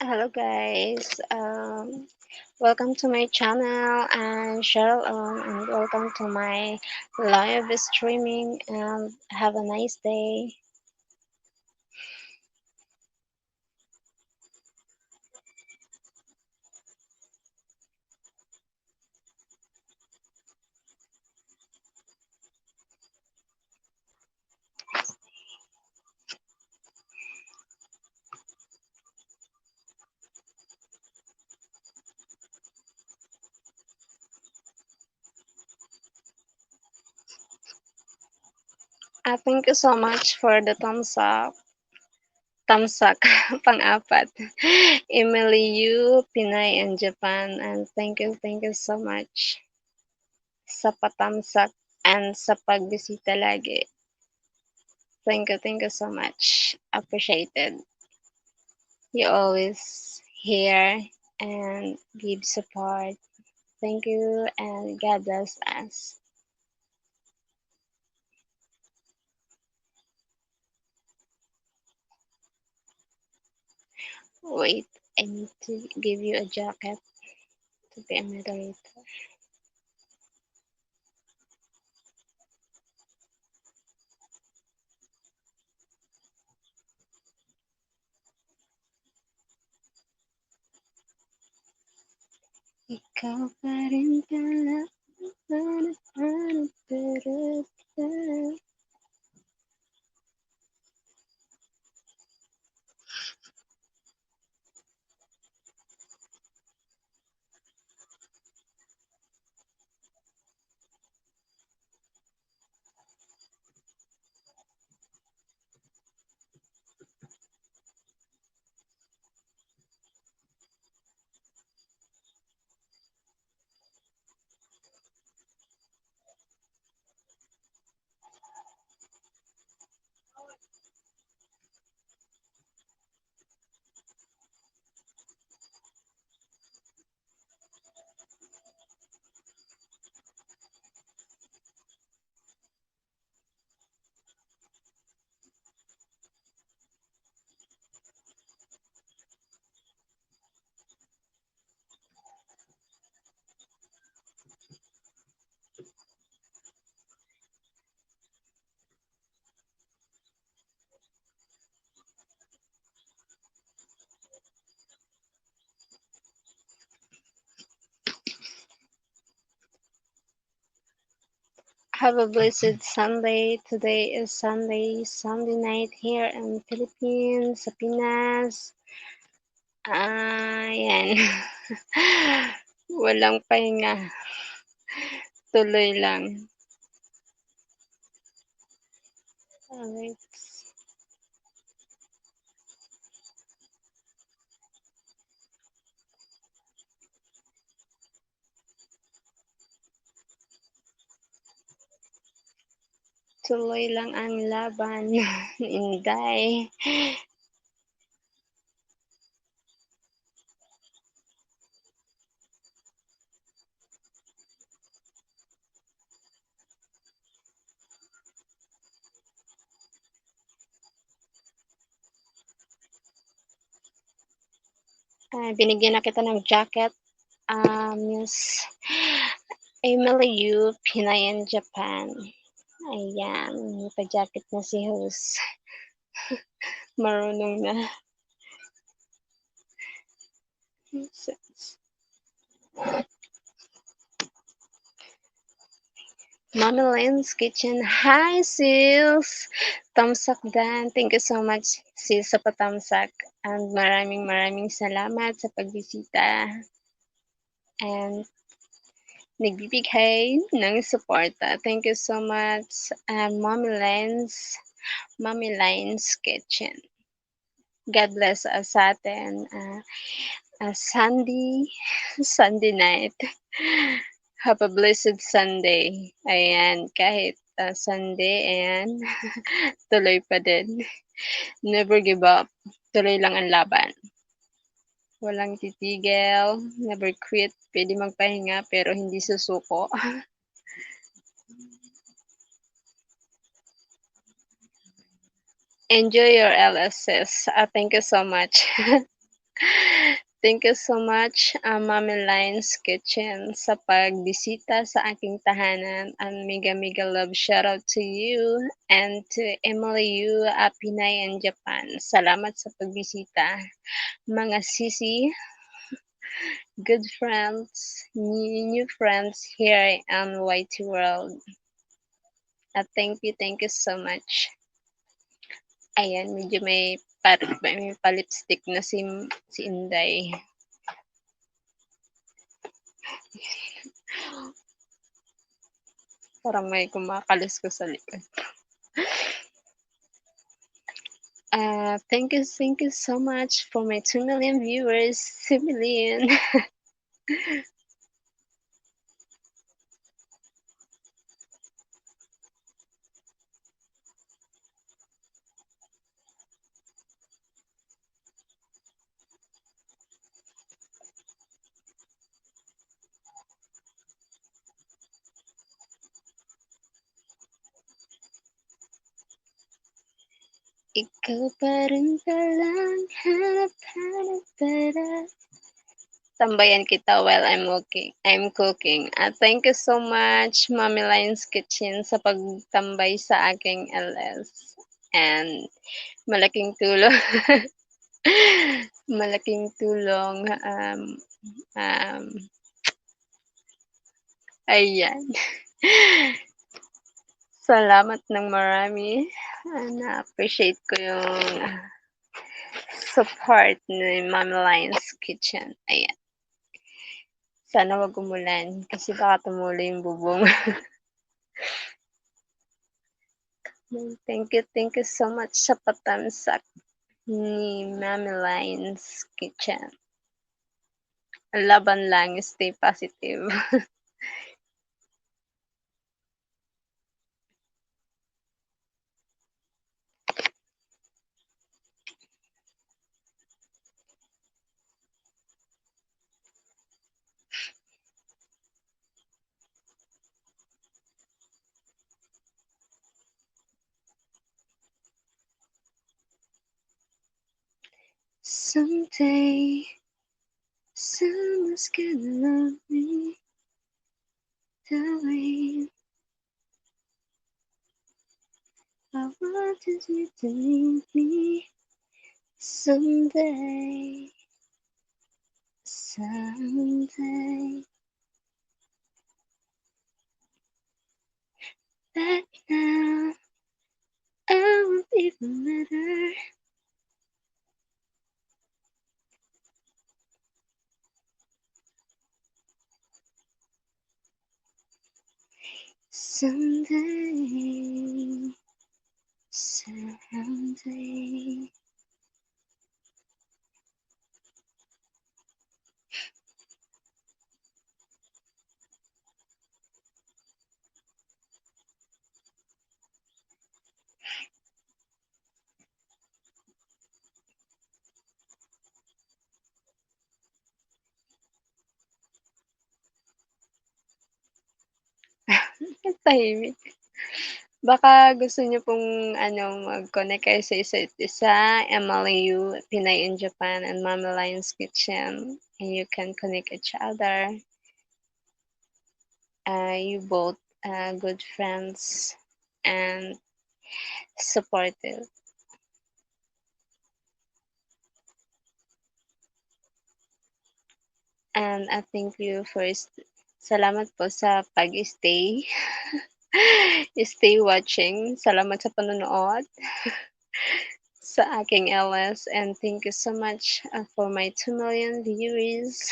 Hello guys, welcome to my channel and Cheryl and welcome to my live streaming and have a nice day. Thank you so much for the thumbs up, pang-apat. Emily Yu, Pinay and Japan and thank you so much sa patamsak and sa pagbisita lagi. Thank you so much. Appreciated. You always here and give support. Thank you and God bless us. Wait, I need to give you a jacket to be a moderator. Ikaw pa rin pala. Have a blessed Sunday. Today is Sunday night here in Philippines, sa Pinas. Yan. Walang pahinga. Tuloy lang. Alright. Tuloy lang ang laban. Inday. Binigyan na kita ng jacket. Miss Emily Yu, Pinayan, Japan. Ayan, may pa-jacket na si host. Marunong na. Mama Lynn's Kitchen. Hi, sis! Tamsak Dan. Thank you so much, sis, sa patamsak. And maraming salamat sa pagbisita. And nagbibigay ng suporta. Thank you so much, Mommy Lynn's Kitchen. God bless us sa atin. Sunday night. Have a blessed Sunday. Ayan, kahit Sunday, ayan, tuloy pa din. Never give up. Tuloy lang ang laban. Walang titigil, never quit. Pwede magpahinga pero hindi susuko. Enjoy your LSS. Thank you so much. Thank you so much, Mommy Line's Kitchen sa pagbisita sa aking tahanan, and mega mega love shoutout to you and to Emily Yu, Pinay and Japan. Salamat sa pagbisita, mga sisi, good friends, new friends here on YT World. Thank you so much. Ayan, medyo may pa-lipstick na si Inday. Parang may kumakalis ko sa likod. Thank you so much for my 2 million viewers. 2 million. Ikaw pa rin palang hanap-hanap para tambayan kita while I'm cooking. Thank you so much, Mommy Line's Kitchen, sa pagtambay sa aking LS. And malaking tulong malaking tulong, um, ayan. Salamat ng marami. Na-appreciate ko yung support ni Mommy Line's Kitchen. Ayan. Sana wag umulan kasi baka tumulo yung bubong. Thank you so much sa patamsak ni Mommy Line's Kitchen. Laban lang, stay positive. Someday, someone's gonna love me the way I wanted you to need me. Someday, someday. But now, I won't even matter. Someday, someday. Tahimik. Baka gusto niyo pong mag-connect kayo sa isa't isa, MLU, Pinay in Japan, and Mama Lion's Kitchen, and you can connect each other. You both good friends and supportive. And I thank you first. Salamat po sa pag-stay. Stay watching. Salamat sa panonood sa aking LS, and thank you so much for my 2 million viewers.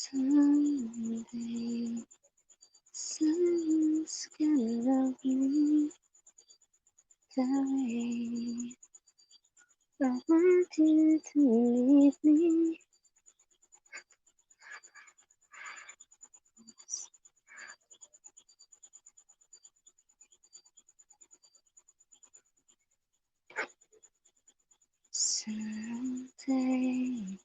Someday, someone's gonna love me away. I want you to leave me someday.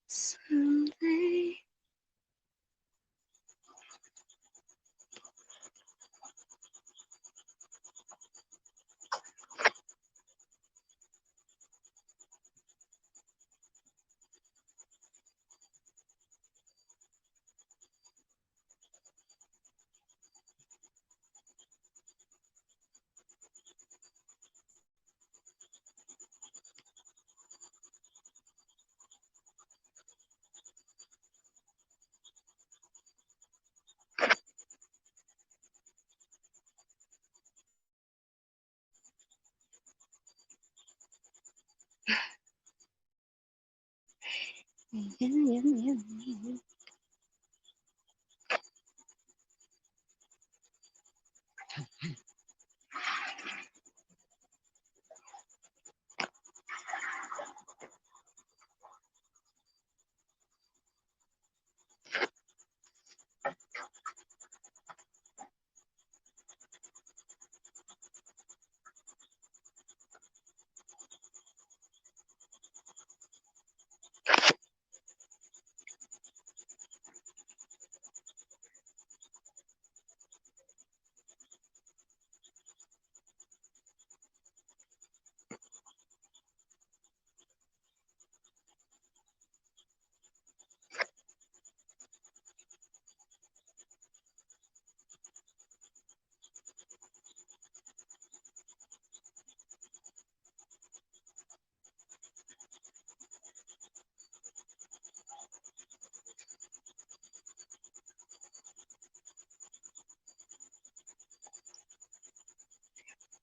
Someday.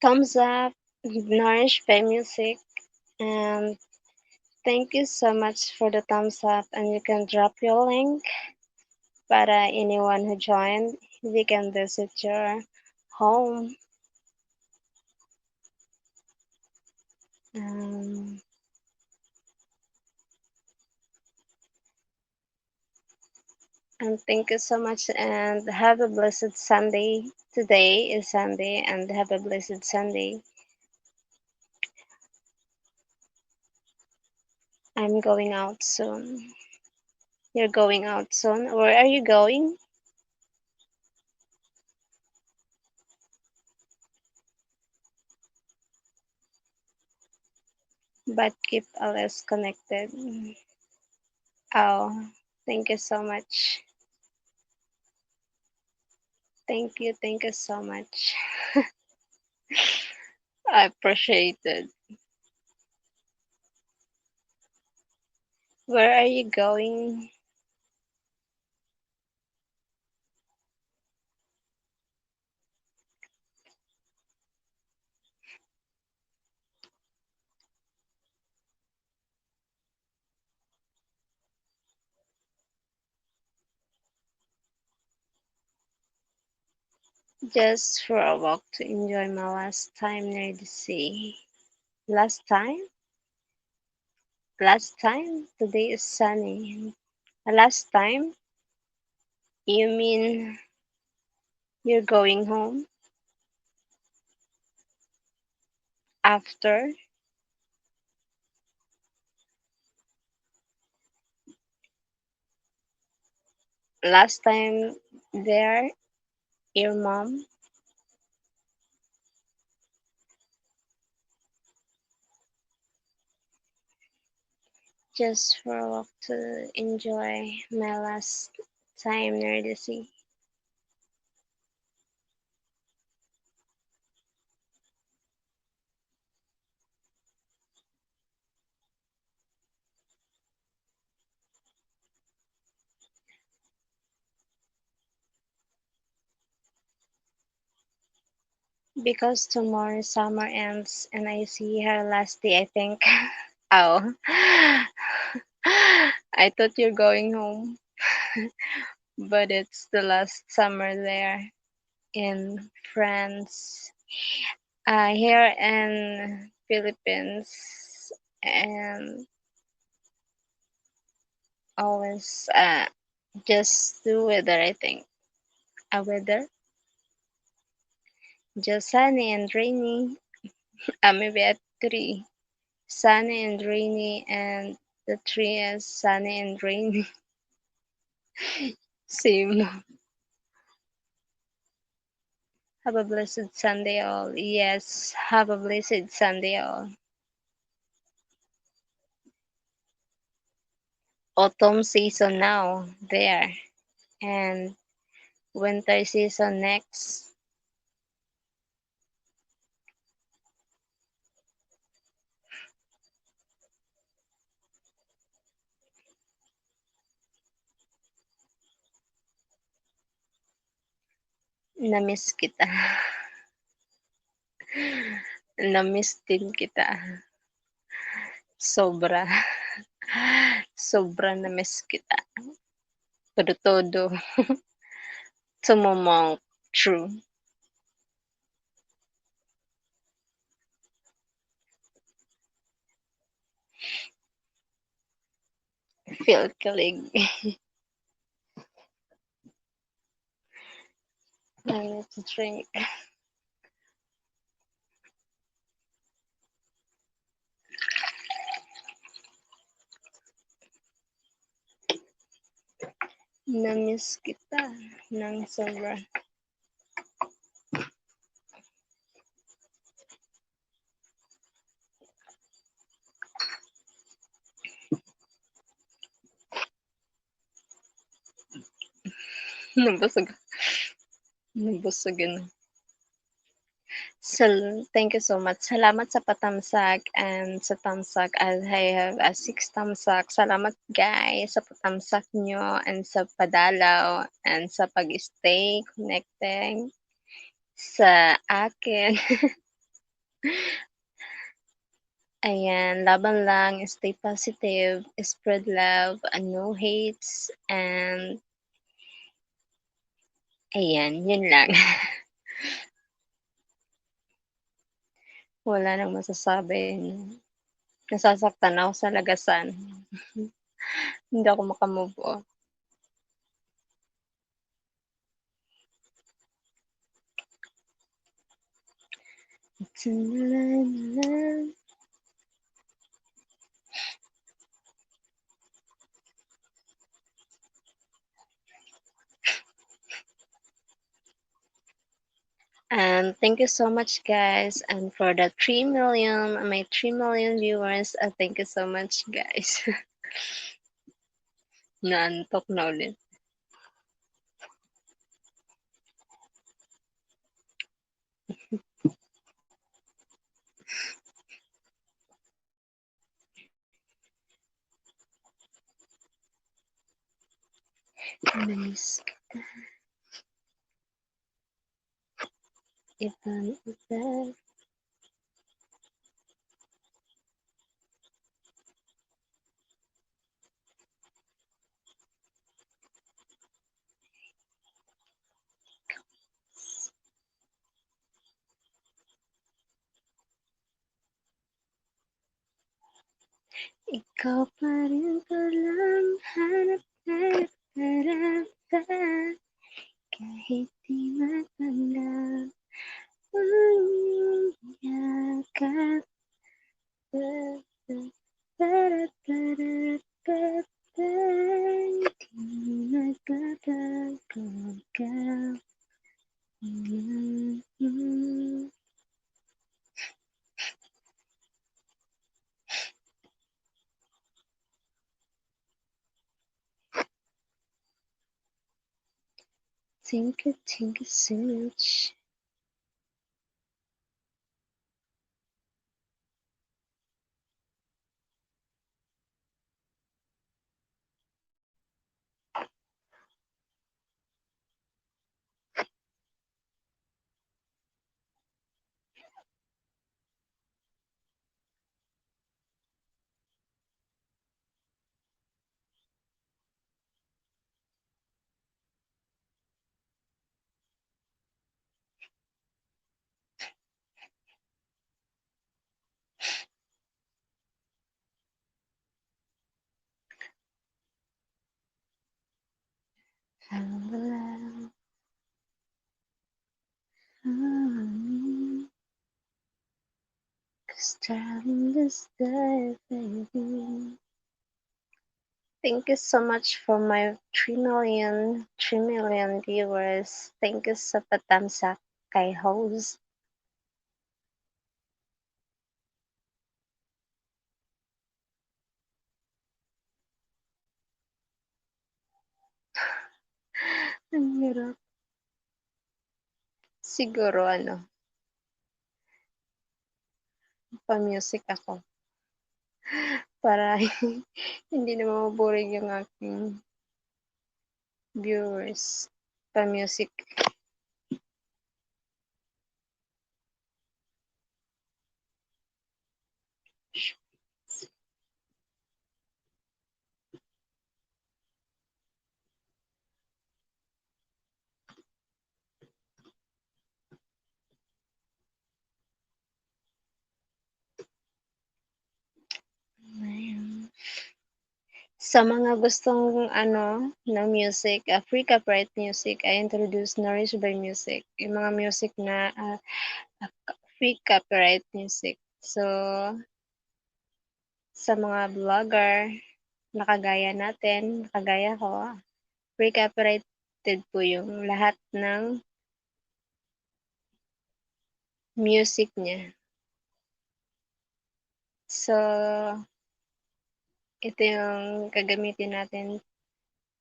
Thumbs up, nourished by music, and thank you so much for the thumbs up. And you can drop your link para anyone who joined, we can visit your home. Um, and thank you so much, and have a blessed Sunday. Today is Sunday, and have a blessed Sunday. I'm going out soon. You're going out soon. Where are you going? But keep always connected. Oh, thank you so much. Thank you so much. I appreciate it. Where are you going? Just for a walk to enjoy my last time near the sea. Last time? Last time? Today is sunny. Last time? You mean you're going home? After? Last time there, your mom? just for a walk to enjoy my last time near the sea. Because tomorrow summer ends and I see her last day, I think. Oh, I thought you're going home, but it's the last summer there in France. Here in Philippines, and always just the weather. I think a weather just sunny and rainy. Maybe at three, sunny and rainy, and the tree is sunny and rainy. Same. Have a blessed Sunday, all. Yes, have a blessed Sunday, all. Autumn season now there, and winter season next. Namiss kita. Namiss din kita. Sobra. Sobra na-miss kita. Todo-todo. Sumamang true. Feel kilig. I need to drink. Na-miss kita ng sobra. Nabusog. Nabusog yun. So, thank you so much. Salamat sa patamsak and sa tamsak. I have a 6 tamsak. Salamat guys sa patamsak nyo and sa padalaw and sa pag-stay connecting sa akin. Ayan, laban lang, stay positive, spread love, and no hates, and ayan, yun lang. Wala nang masasabi. Nasasaktan ako sa lagasan. Hindi ako makamove on. And thank you so much, guys. And for the 3 million, my 3 million viewers, thank you so much, guys. Naantok na ulit. Namiss kita. Iba. Ikaw pa rin palang hanap-hanap kahit di matanggap ang iyong yakap. Di magpapagkaw. Thank you so much. Alhamdulillah, amin. 'Cause time this day, baby. Thank you so much for my 3 million viewers. Thank you sa patamsak kay host. Ang hirap. Siguro ano, pa-music ako para hindi na maboboring yung aking viewers. Pa-music. Ayan. Sa mga gustong ano, ng music, free copyright music, I introduce Nourish by Music, yung mga music na, free copyright music. So, sa mga vlogger na kagaya natin, kagaya ko, free copyrighted po yung lahat ng music niya. So, ito yung gagamitin natin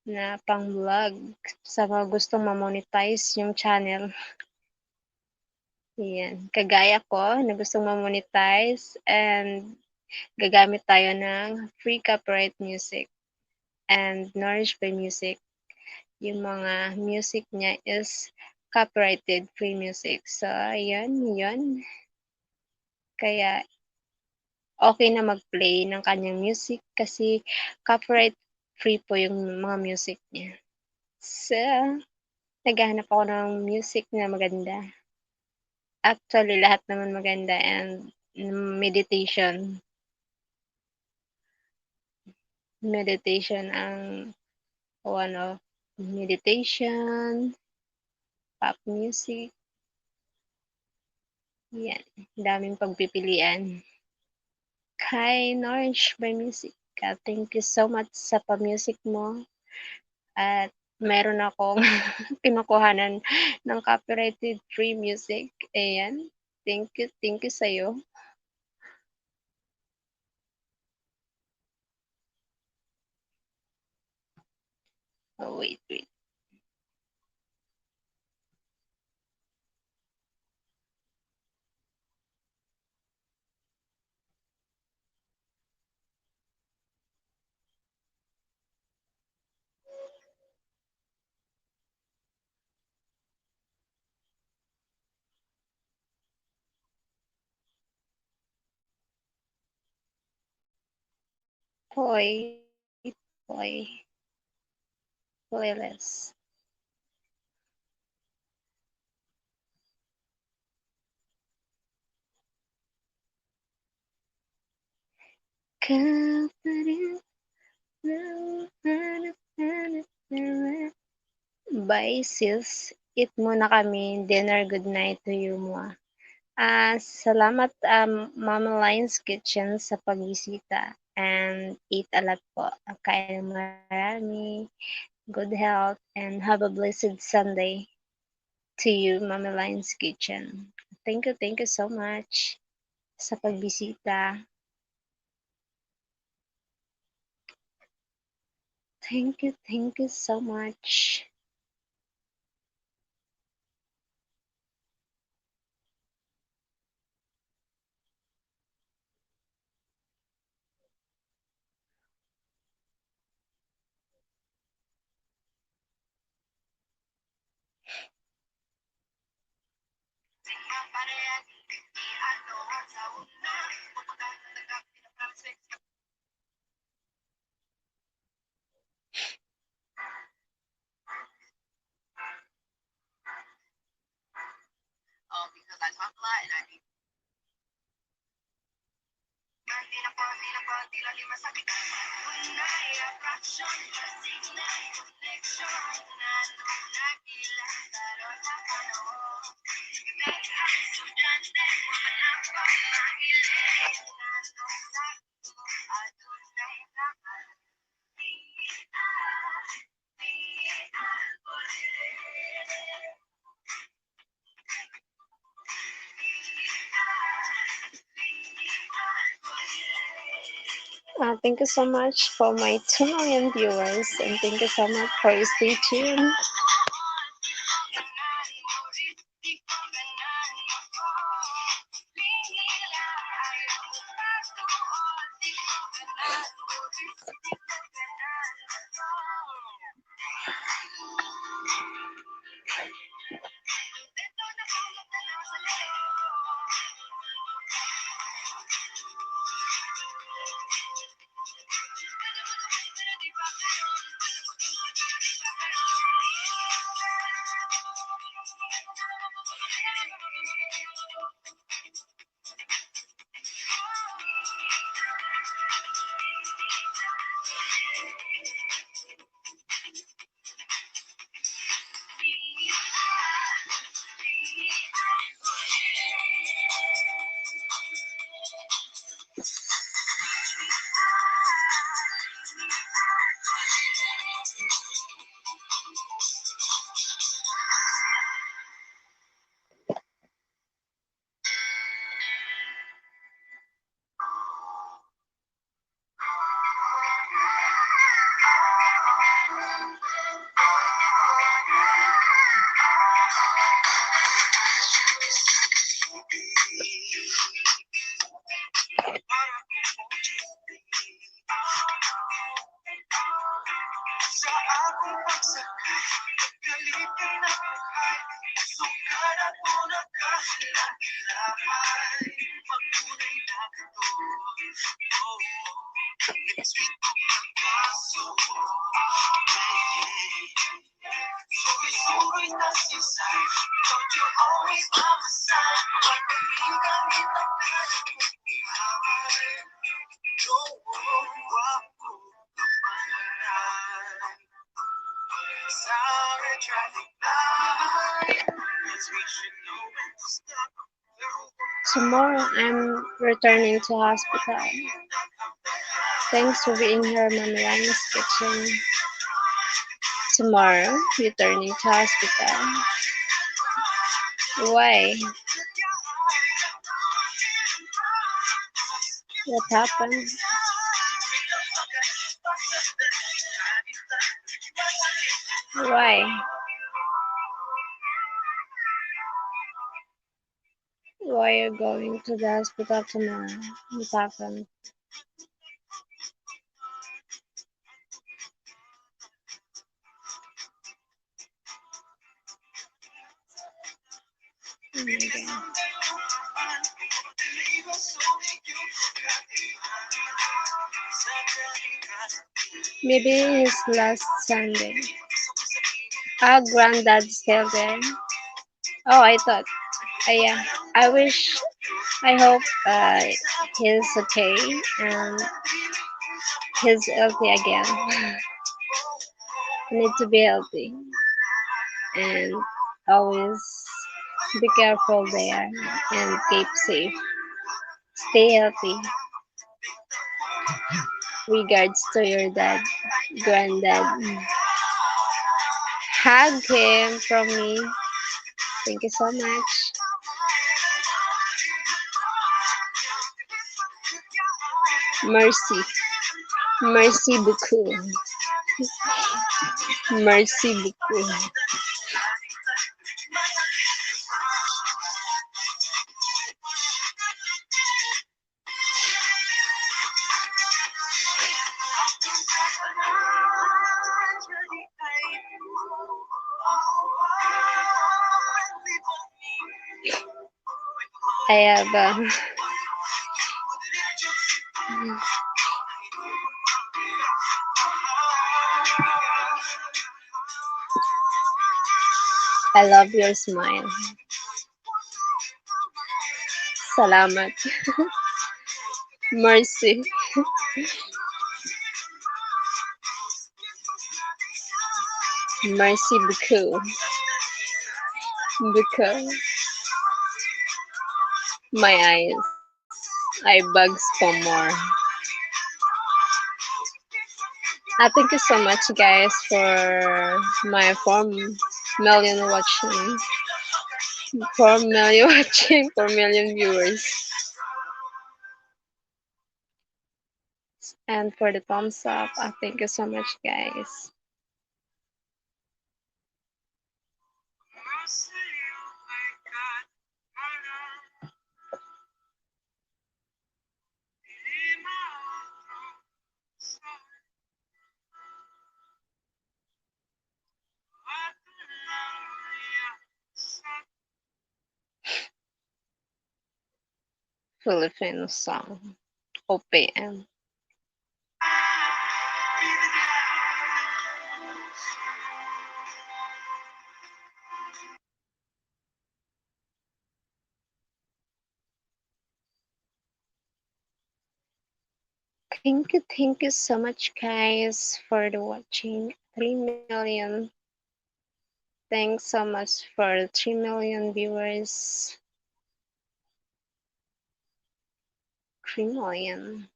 na pang-vlog sa mga gustong ma-monetize yung channel. Yan, kagaya ko na gustong ma-monetize and gagamit tayo ng free copyright music and Nourish by Music. Yung mga music niya is copyrighted free music. So, ayun, yun. Kaya okay na mag-play ng kanyang music kasi copyright free po yung mga music niya. So, naghahanap ako ng music na maganda. Actually, lahat naman maganda and meditation. Meditation ang one of meditation, pop music, yan. Daming pagpipilian. Kay Nourish by Music, thank you so much sa pa-music mo at meron akong kinukuhanan ng copyrighted free music. Ayan, thank you sa'yo. Oh, wait. Hoy, hoy, playlist. Ka pa rin, hanap Bye sis, eat muna kami, dinner, good night to you mo. Salamat, Mama Line's Kitchen sa pagbisita and eat a lot po. Kain ng marami, good health, and have a blessed Sunday to you, Mama Line's Kitchen. Thank you so much sa pagbisita. Thank you so much. Thank you so much for my 2 million viewers, and thank you so much for stay tuned. Tomorrow I'm returning to hospital. Thanks for being here, Mama Ryan's Kitchen. Tomorrow, returning to hospital. Why? What happened? Why? Why are you going to the hospital tomorrow? What happened? Oh my God. Maybe his last Sunday. Our granddad's still there. Oh, I thought. Yeah. I wish. I hope he's okay and he's healthy again. Need to be healthy and always be careful there and keep safe. Stay healthy. Regards to your dad, granddad. Hug him from me. Thank you so much. Mercy. Mercy beaucoup. Mercy beaucoup. I have I love your smile. Salamat. Mercy. Mercy beaucoup. Because my I bugs for more. Thank you so much, guys, for my 4 million watching. 4 million watching, 4 million viewers. And for the thumbs up, thank you so much, guys. Filipino song, OPM. Thank you so much, guys, for the watching. 3 million. Thanks so much for 3 million viewers. 3 million.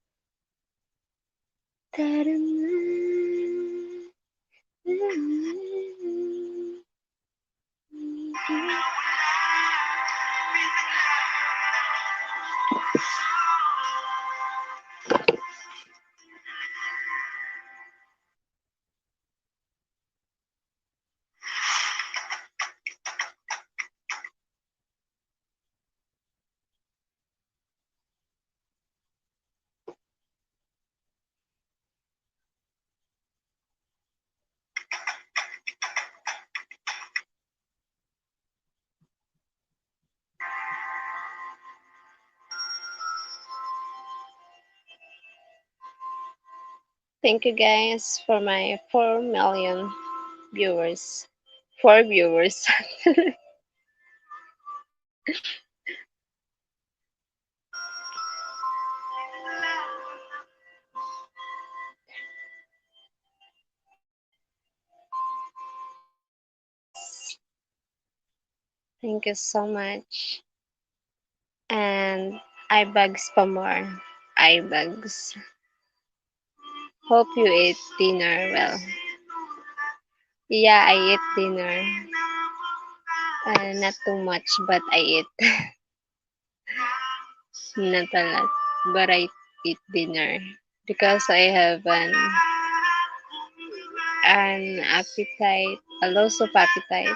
Thank you, guys, for my 4 million viewers. 4 viewers. Thank you so much. And iBugs for more. iBugs. Hope you ate dinner well. Yeah, I ate dinner. Not too much, but I ate. Not a lot, but I eat dinner because I have an appetite, a loss of appetite.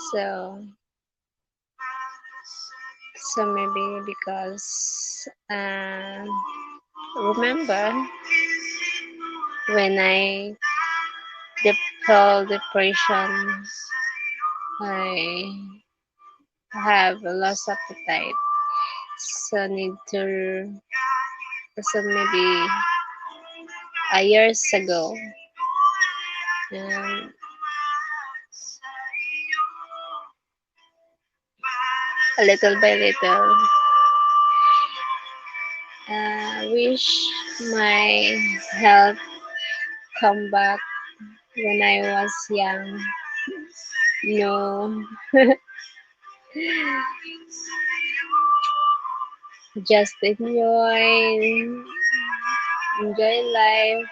So maybe because remember when I felt depression, I have a loss appetite. So need to so maybe years ago. Um, little by little, wish my health come back when I was young. No, just enjoy life.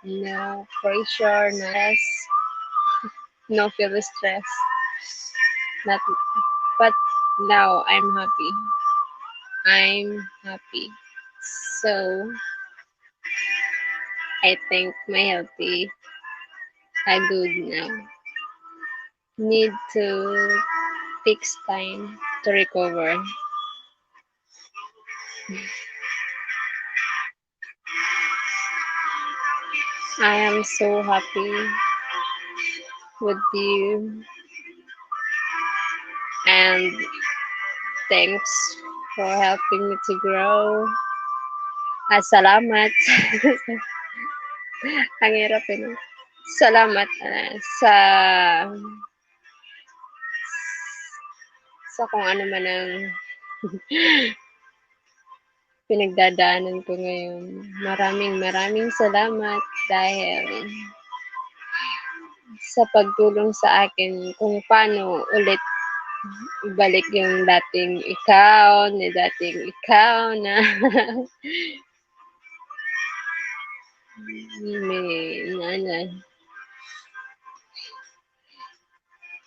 No pressure, no stress, no feel stress. Not, but now I'm happy. I'm happy. So I think my healthy are good now. Need to takes time to recover. I am so happy with you, and thanks for helping me to grow. Salamat. Ang hirap eh, 'no? Salamat, sa kung ano man ang pinagdadaanan ko ngayon. Maraming maraming salamat dahil sa pagtulong sa akin kung paano ulit ibalik yung dating ikaw na may ano,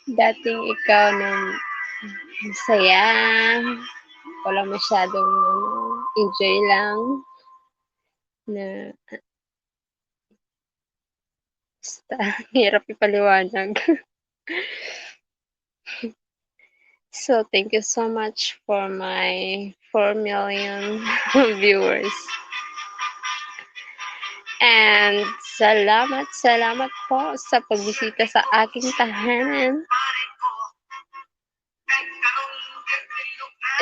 dating ikaw na masaya, wala masyadong enjoy lang na basta hirap ipaliwanag. So thank you so much for my 4 million viewers. And salamat po sa pagbisita sa aking tahanan.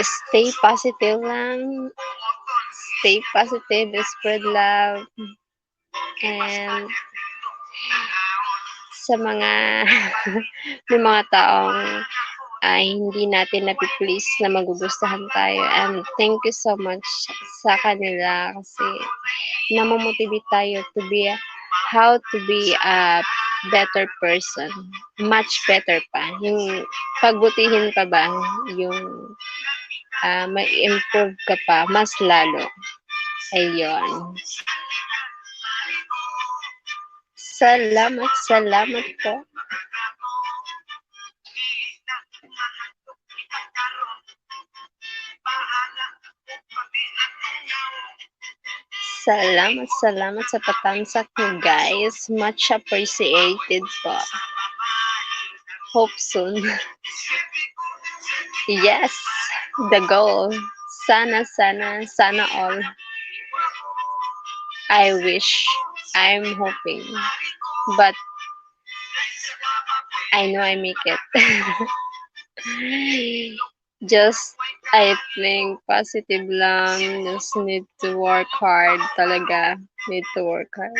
Stay positive lang. Stay positive, spread love. And sa mga may mga taong hindi natin napi-please na magugustuhan tayo, and thank you so much sa kanila kasi namomotivate tayo to be how to be a better person, much better pa, yung pagbutihin pa ba, yung may improve ka pa mas lalo. Ayun, salamat po. Salamat sa patansak niyo guys. Much appreciated po. Hope soon. Yes, the goal. Sana all. I wish. I'm hoping. But I know I make it. Just, I think, positive lang. Just need to work hard talaga. Need to work hard.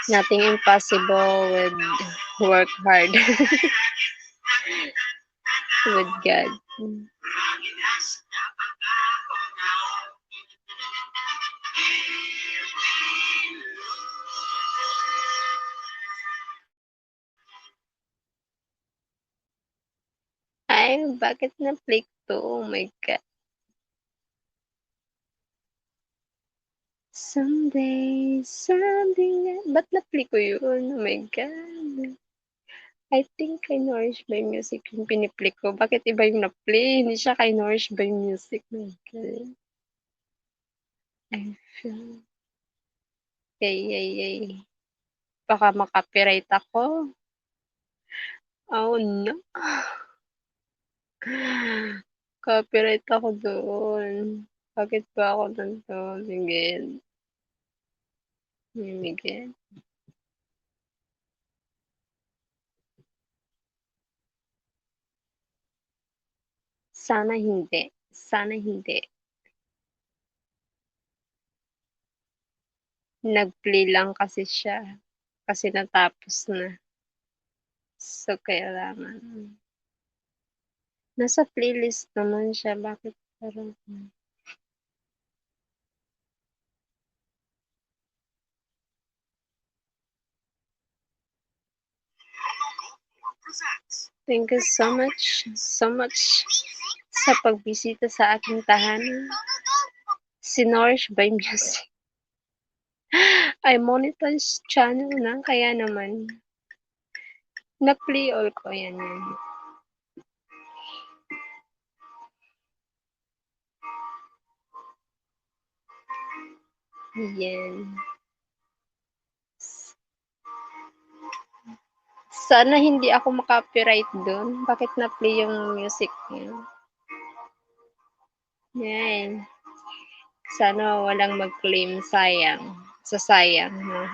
Nothing impossible with work hard. With God. Ay, bakit na-play to? Oh my God. Someday, ba't na-play ko yun? Oh my God. I think kay Nourish by Music yung piniplay ko. Bakit iba yung na-play? Hindi siya kay Nourish by Music. Oh my God. I feel... Yay. Baka makapiright ako. Oh no. Copyright ako doon. Bakit ba ako nandun? Miguel. Sana hindi. Nag-play lang kasi siya. Kasi natapos na. So, kailangan. Nasa playlist naman siya. Bakit parang... Thank you so much sa pagbisita sa aking tahanan. Si Nourish by Music. Ay, monetize channel na, kaya naman. Na-play all ko yan. Yan. Sana hindi ako makapiright doon. Bakit na-play yung music niya? Yan. Sana walang mag-claim, sayang. Sasayang 'no.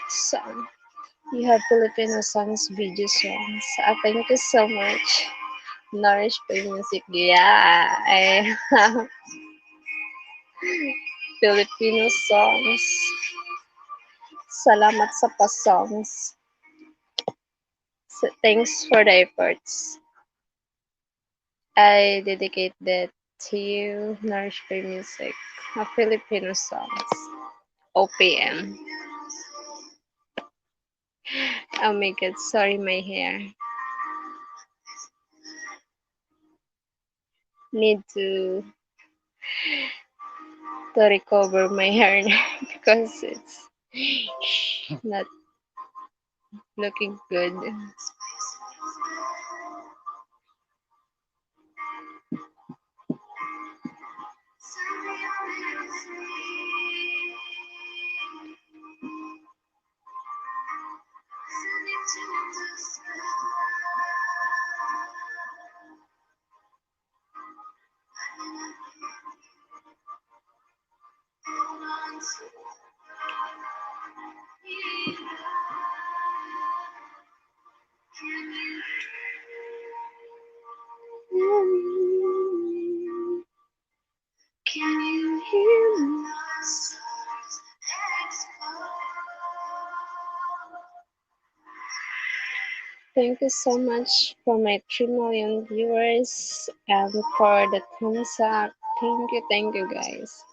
Song. You have Filipino songs, video songs. Thank you so much. Nourish by Music. Yeah, I have Filipino songs. Salamat sa pa-songs. So, thanks for the efforts. I dedicate that to you, Nourish by Music. Filipino songs. OPM. Oh my god, sorry my hair. Need to recover my hair because it's not looking good. Can you hear me? Thank you so much for my 3 million viewers and for the thumbs up. Thank you guys.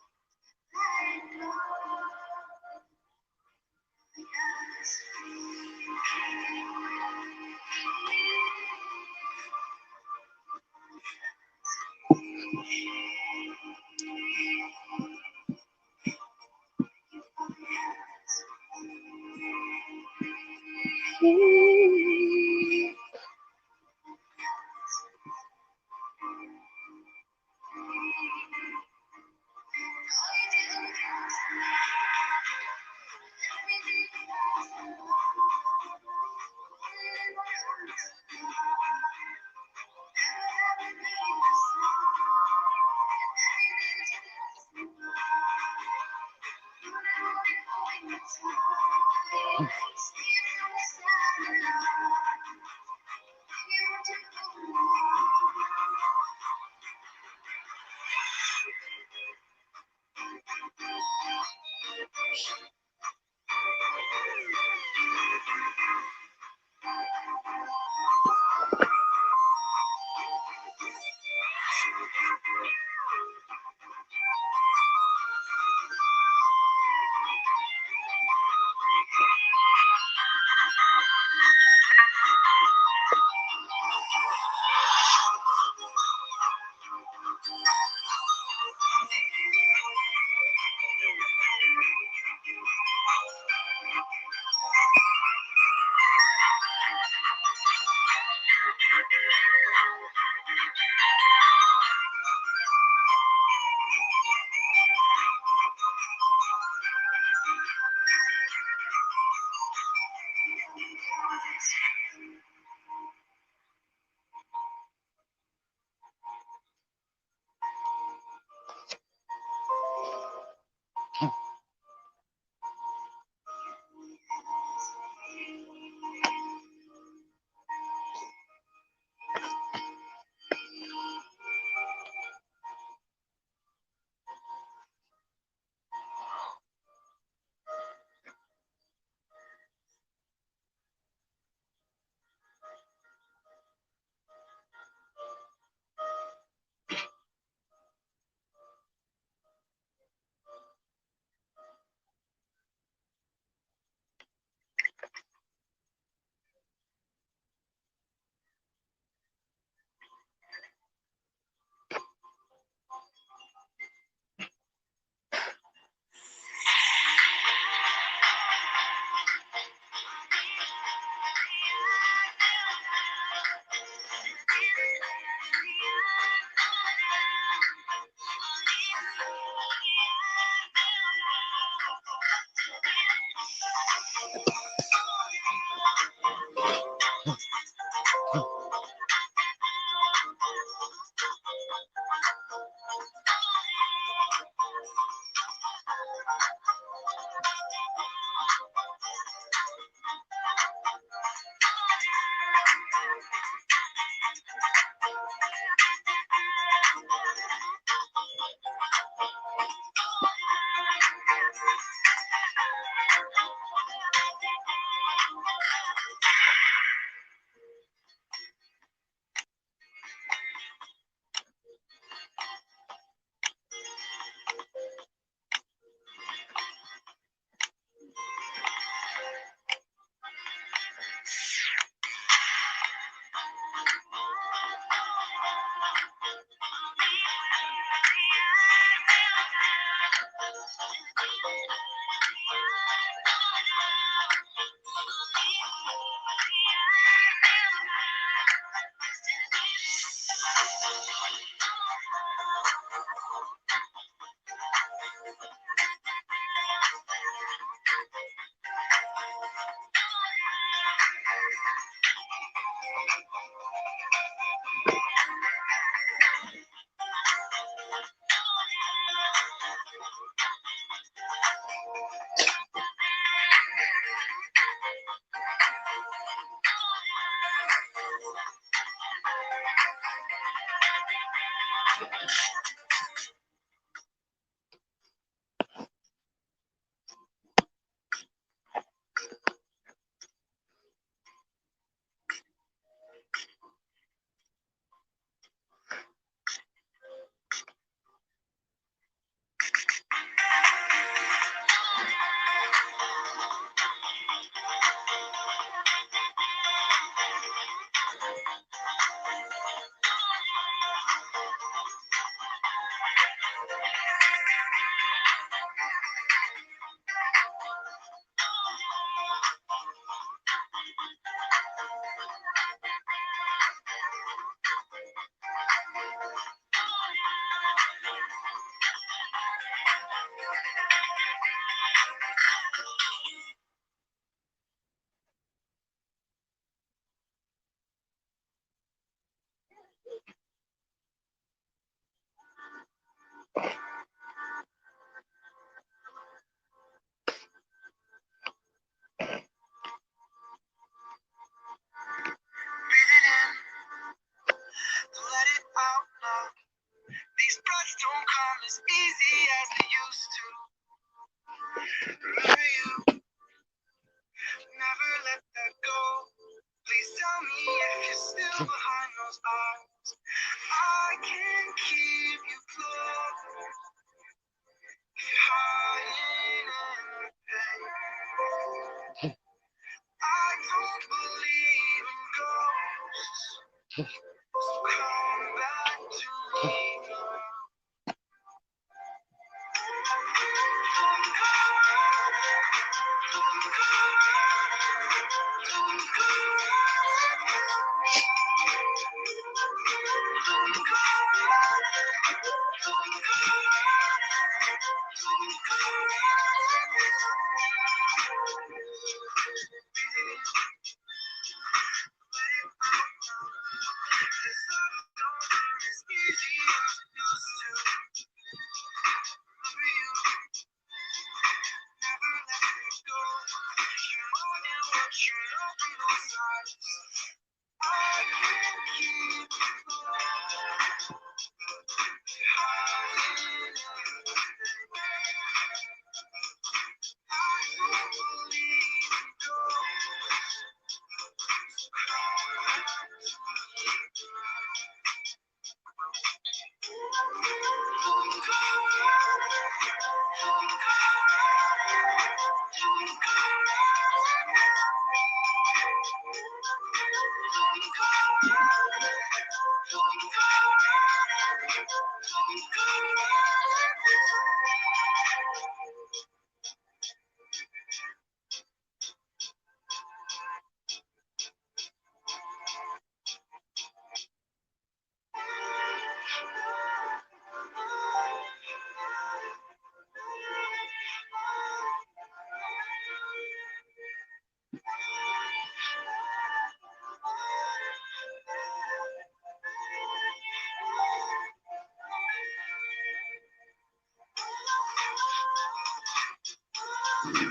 Want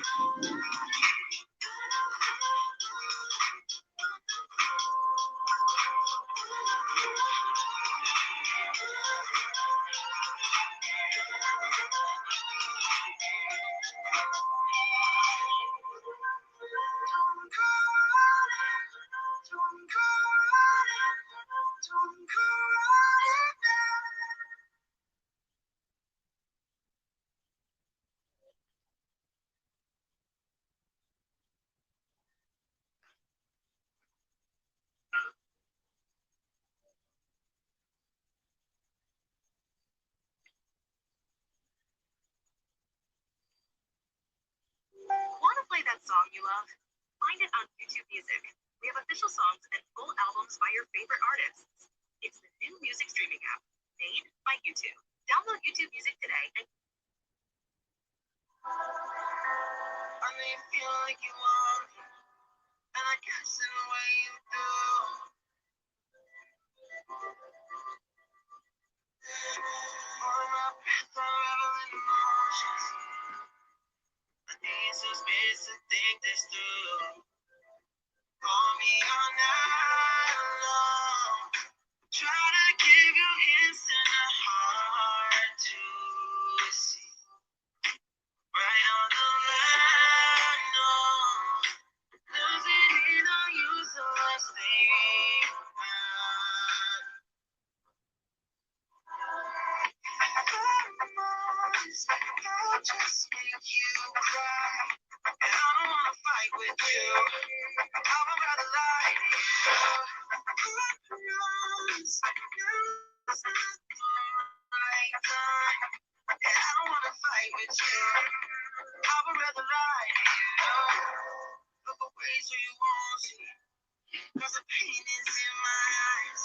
to play that song you love? Find it on YouTube Music. We have official songs and full albums by your favorite artists. It's the new music streaming app made by YouTube. Download YouTube Music today and I may feel like you want me, and I guess in a way you do. For my breath, I revel in emotions. I need some space to think this through. Call me all night long. Try to give you hints and a hard to see. Right on the line, no. Losing it on you, so let's think. I'll just make you cry. And I don't wanna fight with you. I would rather lie to you. Promise now's not the right time. And I don't wanna fight with you. I would rather lie to you. Look away so you won't see. Cause the pain is in my eyes.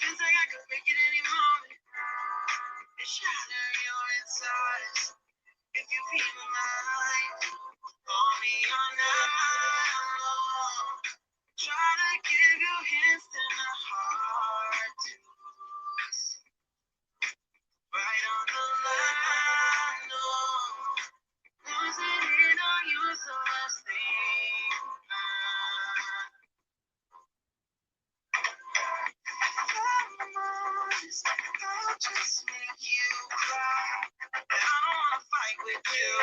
Feels like I could break it any moment and shatter your insides. If you feel my mind, call me all night long. Try to give you hints and a heart to see. Right on the line, no. Losing it on you, so let's think. I'll just make you cry. And I don't wanna fight with you.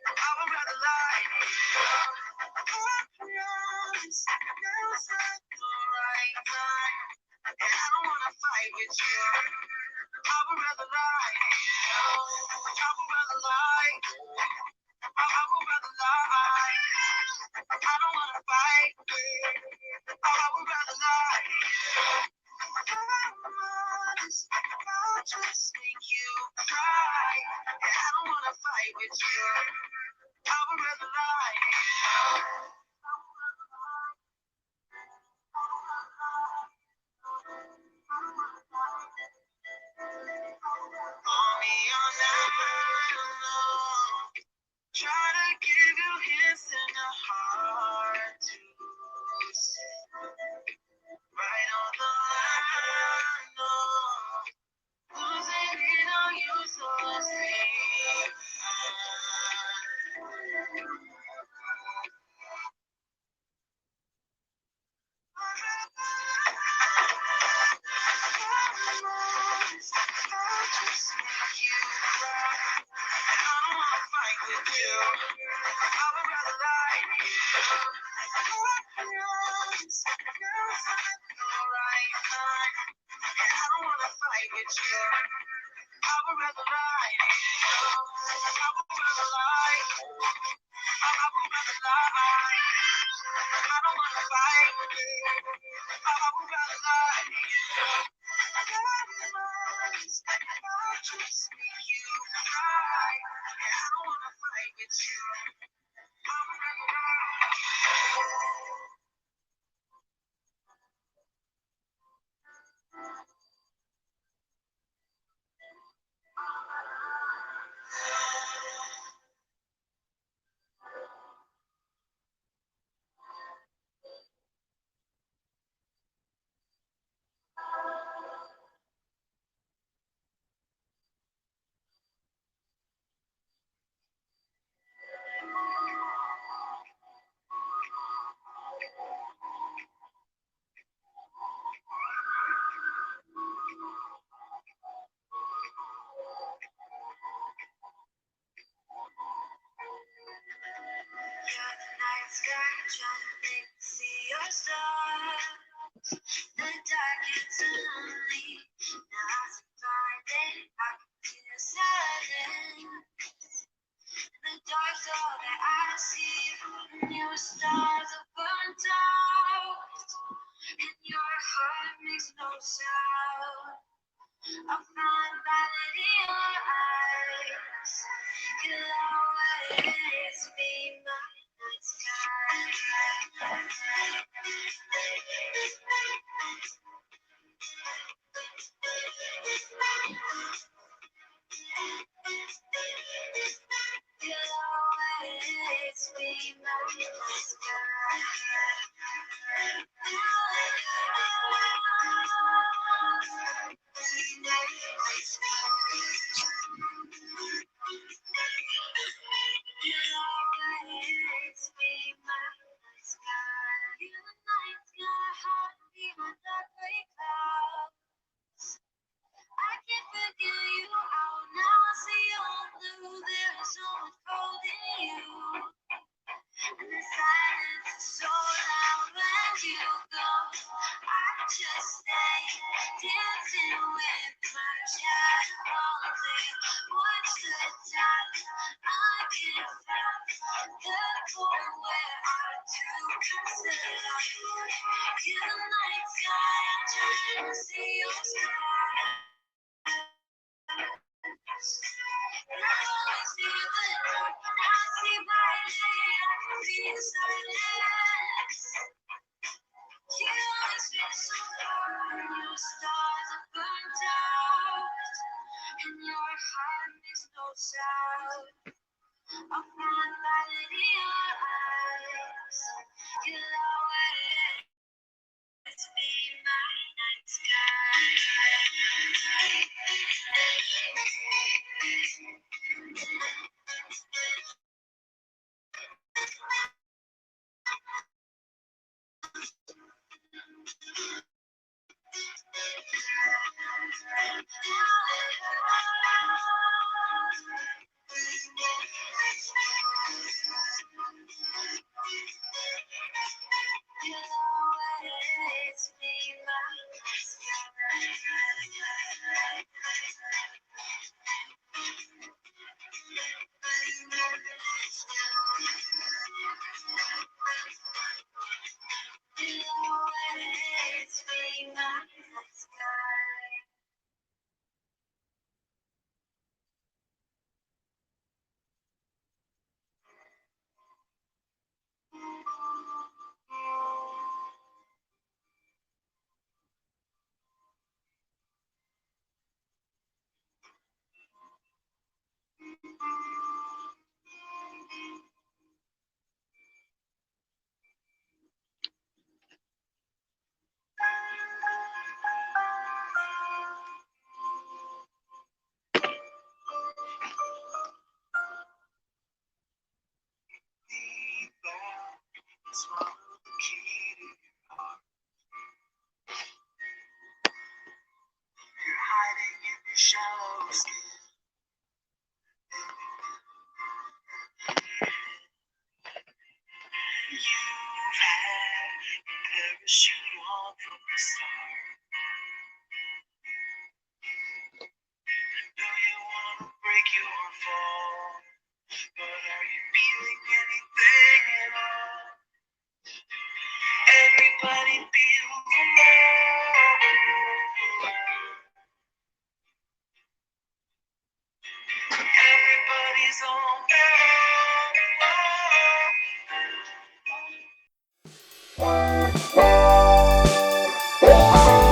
I would rather lie to you. I promise now's not the right time. And I don't wanna fight with you. I would rather lie to you. I would rather lie. I would rather lie. I don't wanna fight. I would rather lie to you. I'll just make you cry. And I don't wanna fight with you. I would rather lie to you. Call me all night long. Try to give you hints and a heart to see. Right on the line, no. Losing it on you, so let's see. I'll just make you cry. And I don't wanna fight with you. I would rather lie to you. I promise now's not the right time. And I don't wanna fight with you. I would rather lie to you. I would rather lie. I would rather lie. I don't wanna fight with you. I would rather lie to you. I'll just make you cry. And I don't wanna fight with you. I would rather lie. night sky, trying to make me see your stars. The dark gets lonely. Now I survive it. I can see the silence. The dark's all that I see. And your stars are burnt out. And your heart makes no sound. I find vanity in your eyes. You'll always be my night sky. You'll always be my night sky. I can't figure you out now. I see all blue. There is so much gold in you. And the silence is so loud when you go. I just stay dancing with my shadow all day. Watch the time. I can feel the point where our two comes alive. In the night sky, I'm trying to see your sky. Sound. I find vanity in your eyes. You'll always be my night You'll always be my You'll always be my sky. Swallow the key to your heart. You're hiding in the shallows. You've had a parachute on from the start. Do you want to break your fall? But are you feeling anything at all? Everybody feels everybody's on their own.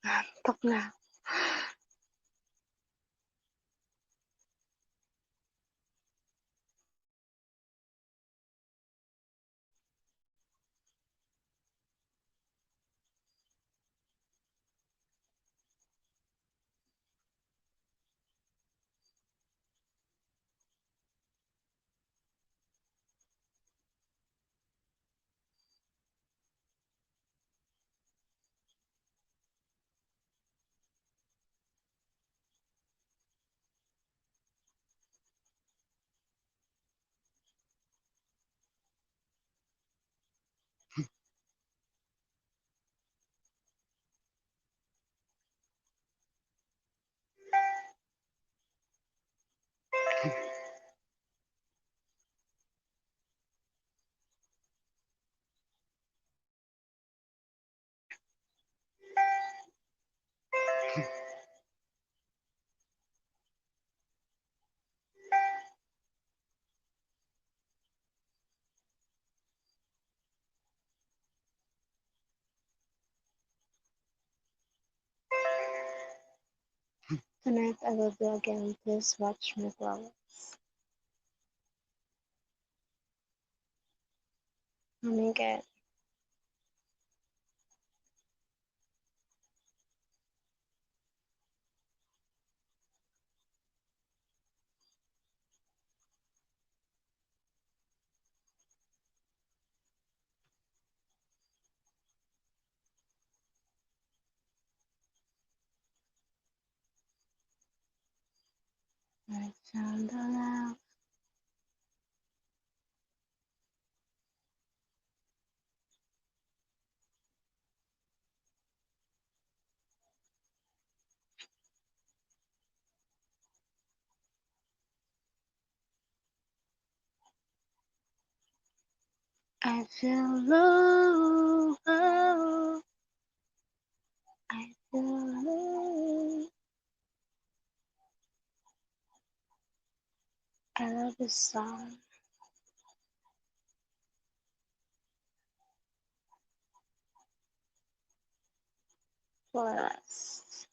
Antok na. Tonight I will be again. Please watch me flowers. Oh my god. I found the love. I feel low. Oh, I feel low. I love this song for us.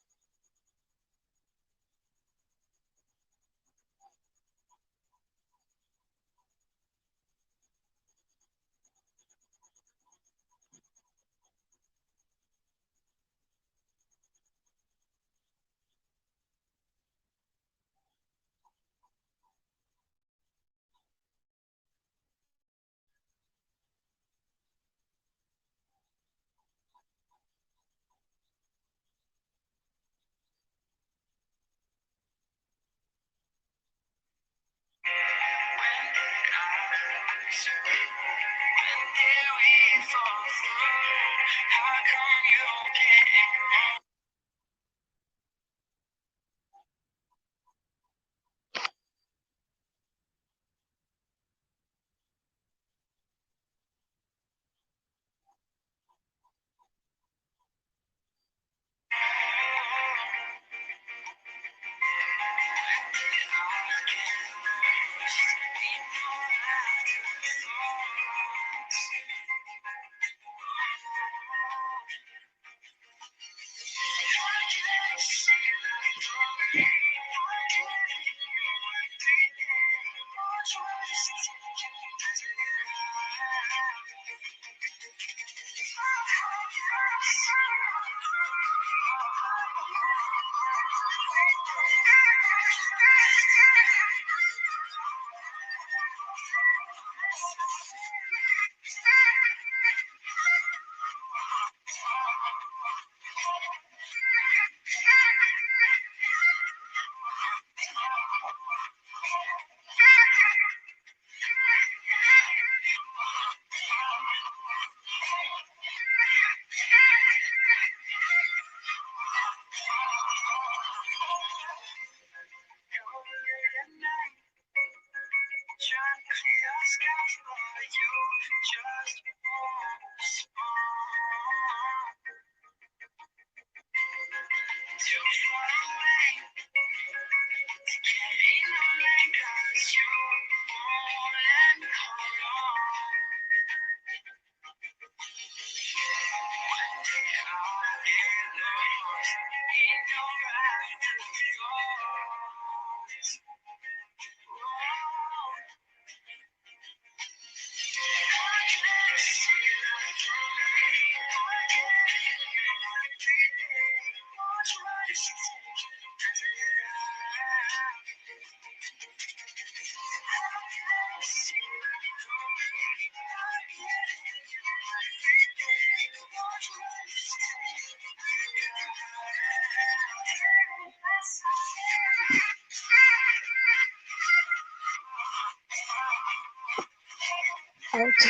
Ouch.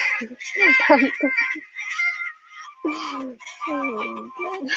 Oh my God.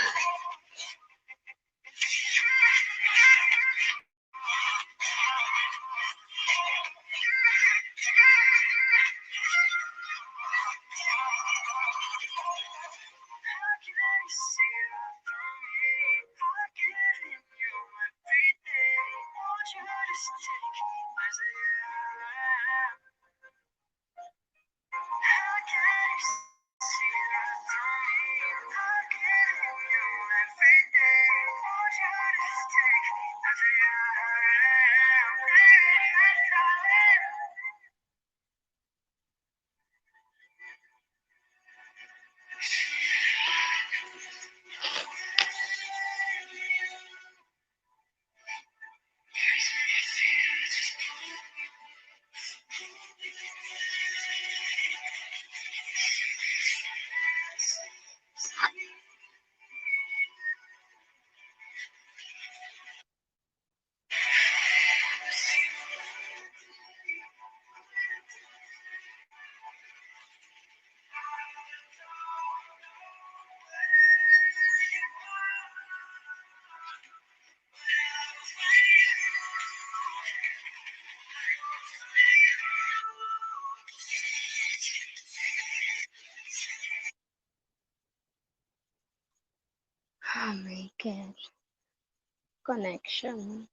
Oh my God. Connection.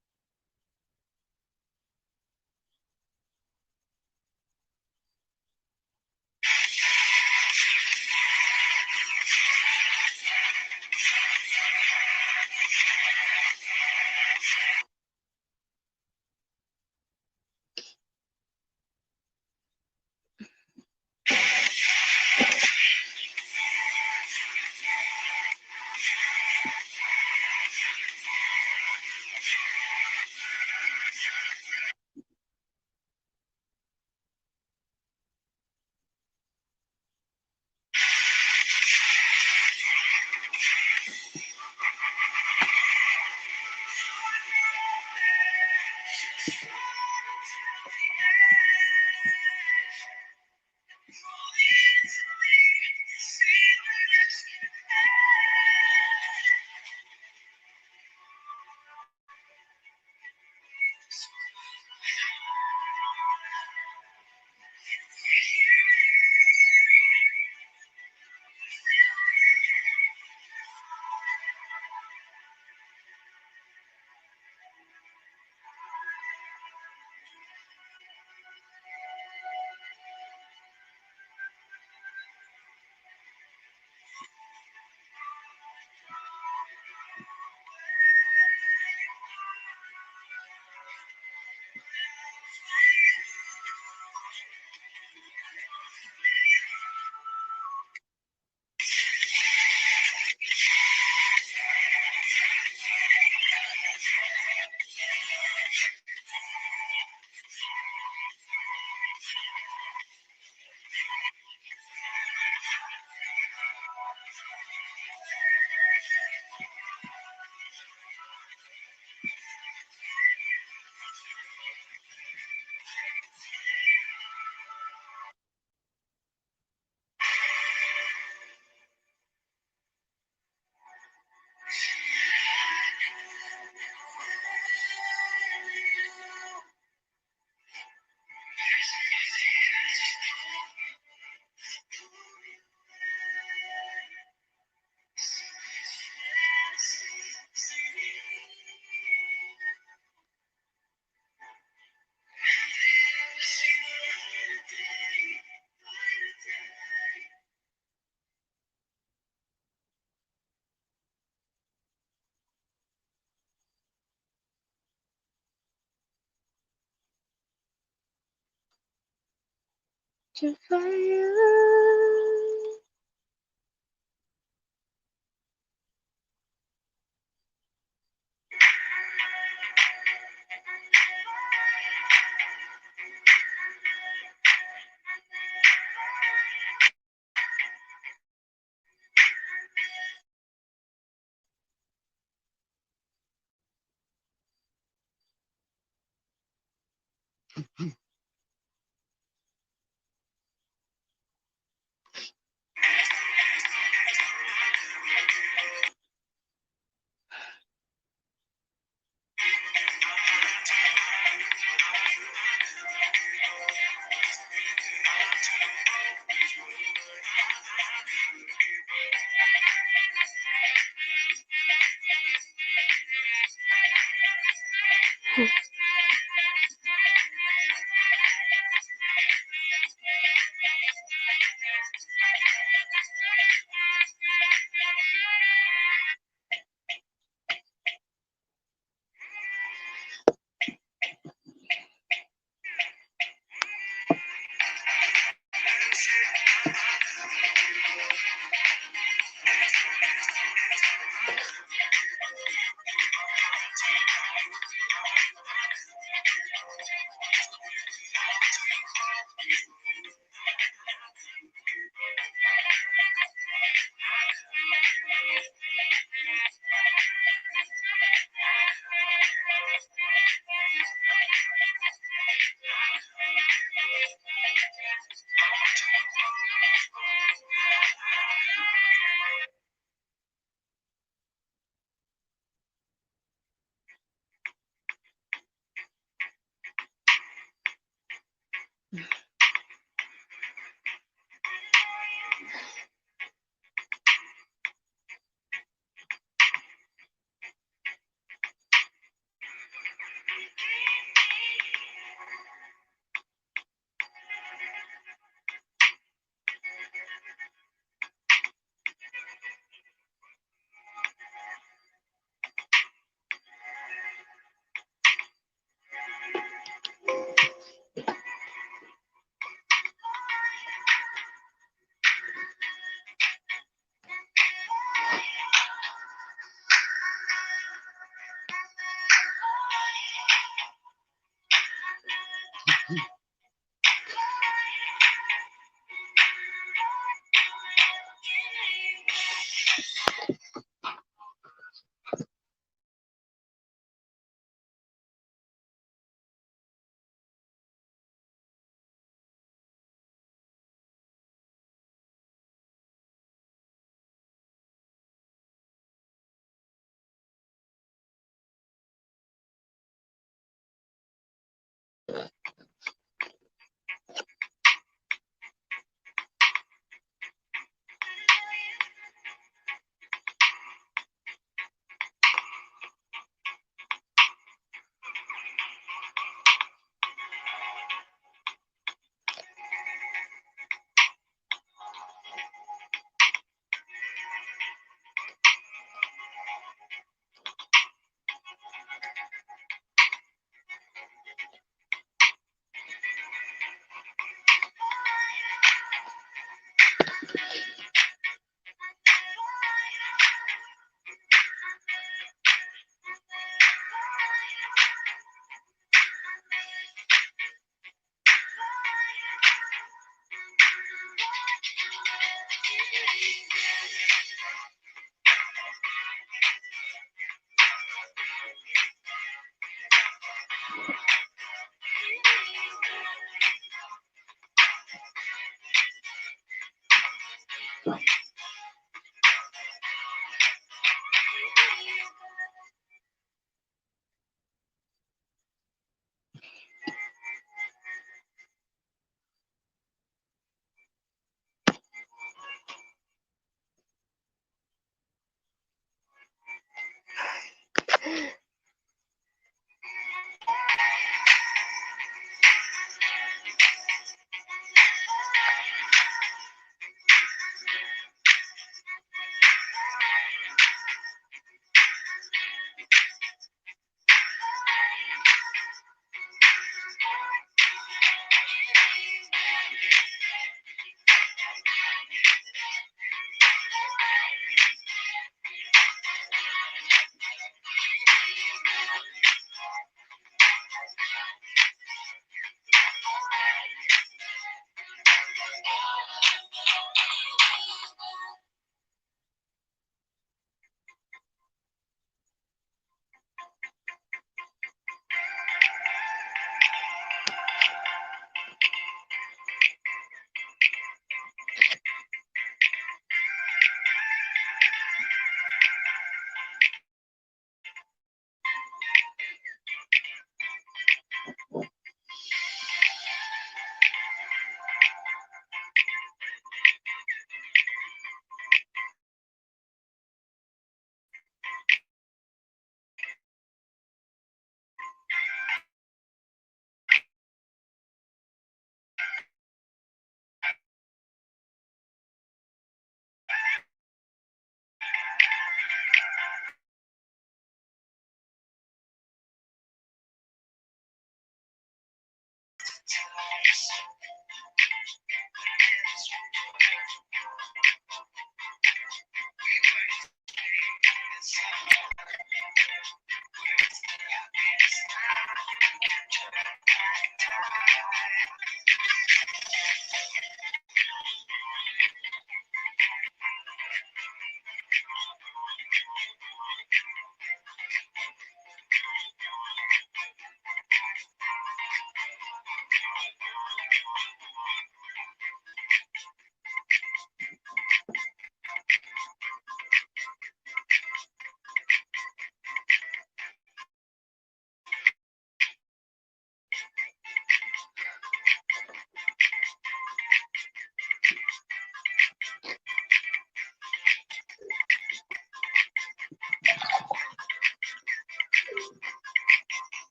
To fire.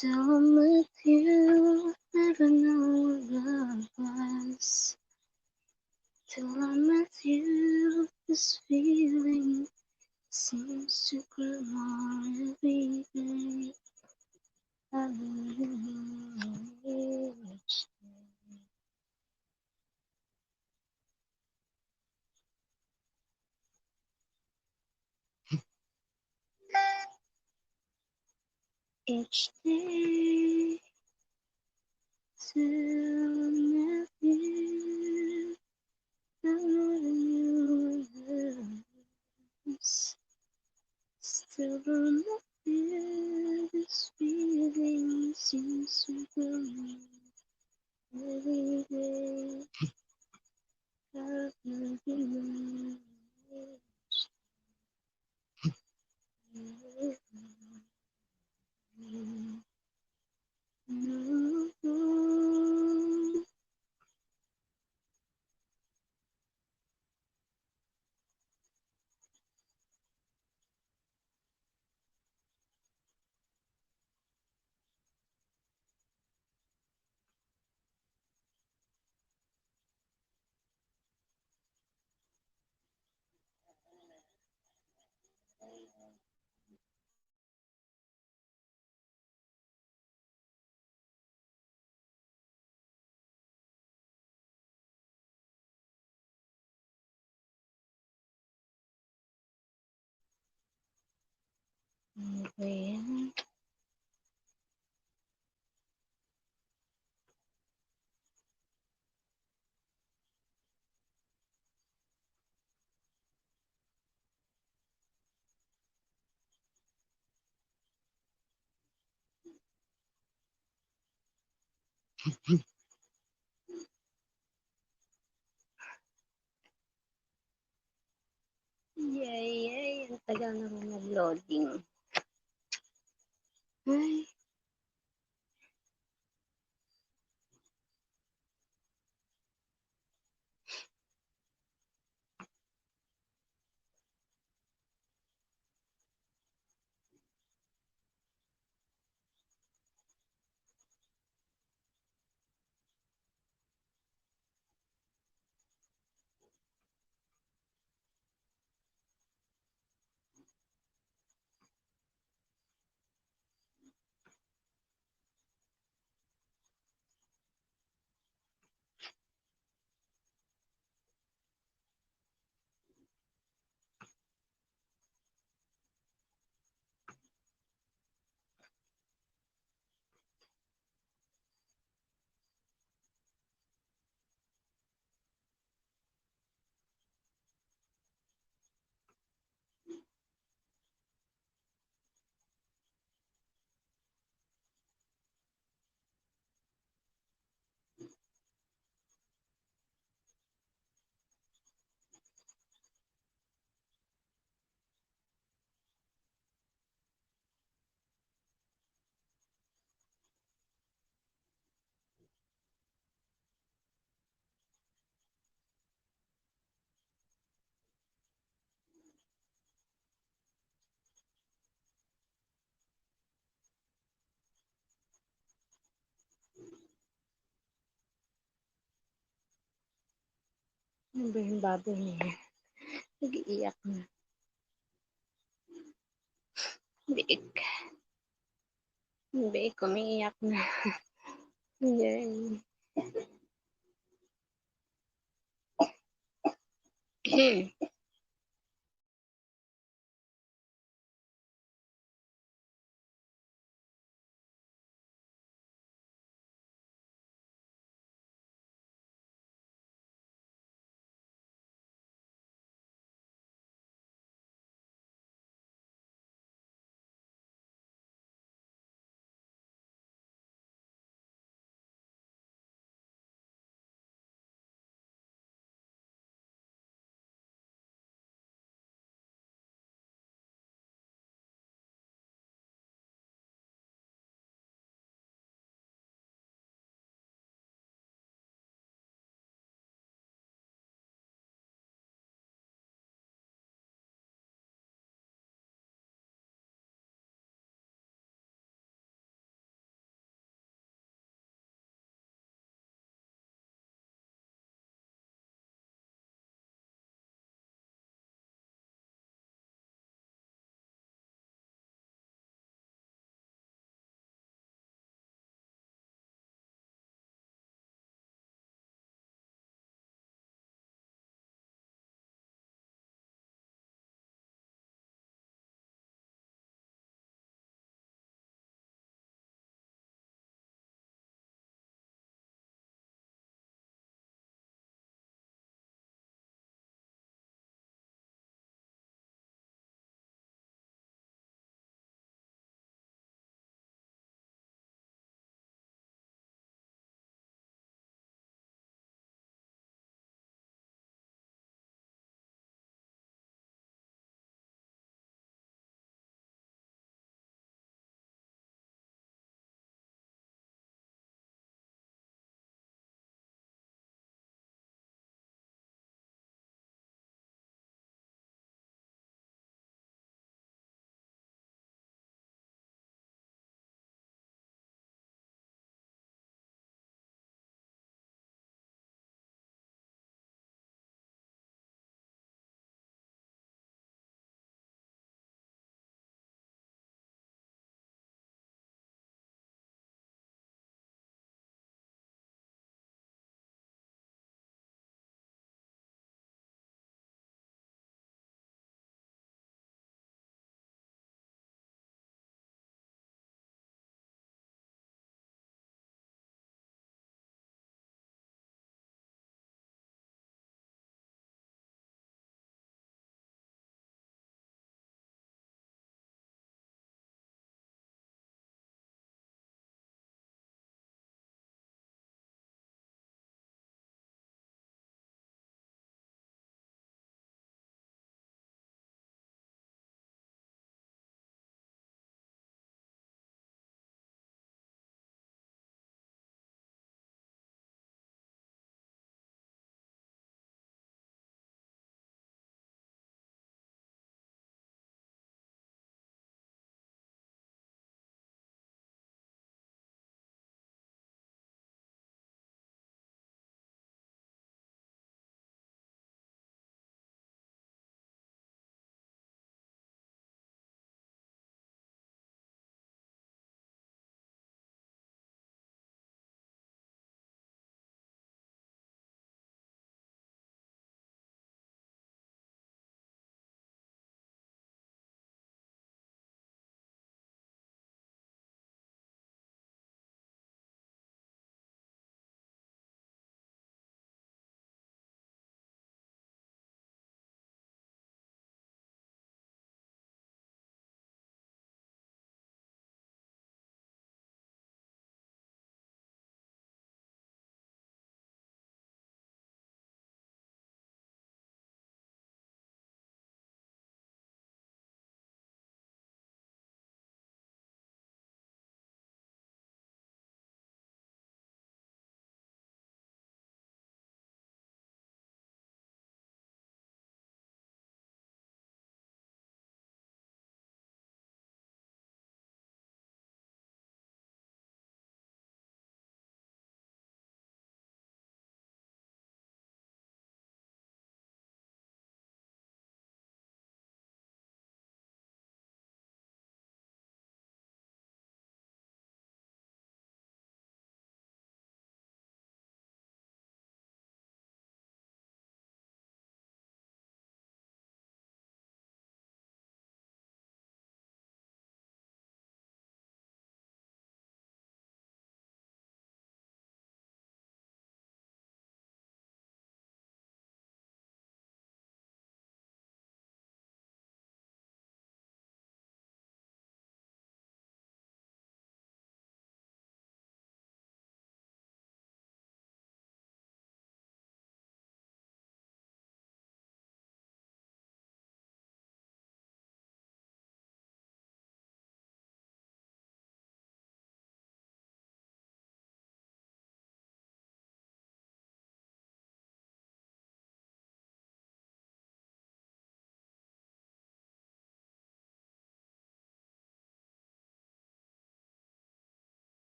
Till I'm with you, never know what love was. Till I'm with you, this feeling seems to grow more every day. I love you each day. Till I'm with you, I know you love. Still on the fear, this feeling seems to grow every day. I've never known no. Ano ba yan? Yay! Ang tagal naman nag-loading. Ay, ano ba yung baboy niya? Nag-iiyak na. Biik. Biik, umiiyak na. Yay!